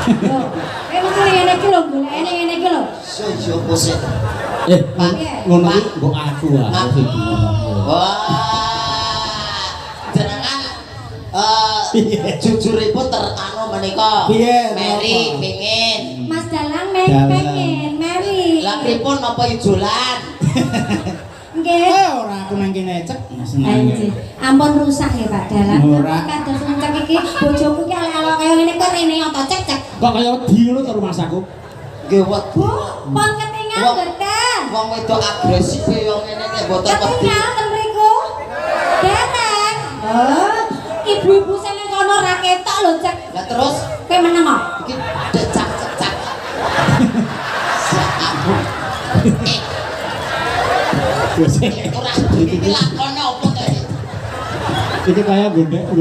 Loh, emang ngene iki lho, golekane ngene iki lho. Sopo sih? Ngono iki mbok aku ah. Wah. Jenengan jujuripun teranu menika. Mary pengin. Mas Dalang pengen Mary. Lah pripun napa ijolan? Nggih. Ora aku nang kene cek. Anjir, ampun rusak ya Pak Dalang. Ora. Kados encek iki bojoku ki alek-alek kaya ngene kok rene oto cek-cek. Kok kaya wedi ngono to rumahku. Nggih wedi. Bu, pon ketinggal mboten. Wong wedok agresif yo ngene nek mboten wedi. Ketinggal ten mriku. Dereng. Oh, ibu-ibu sing nang kono ra ketok lho cek. Lah terus Kowe meneng kok. iki cek-cek. Ora iki lakone opo to iki? Iki kaya gondek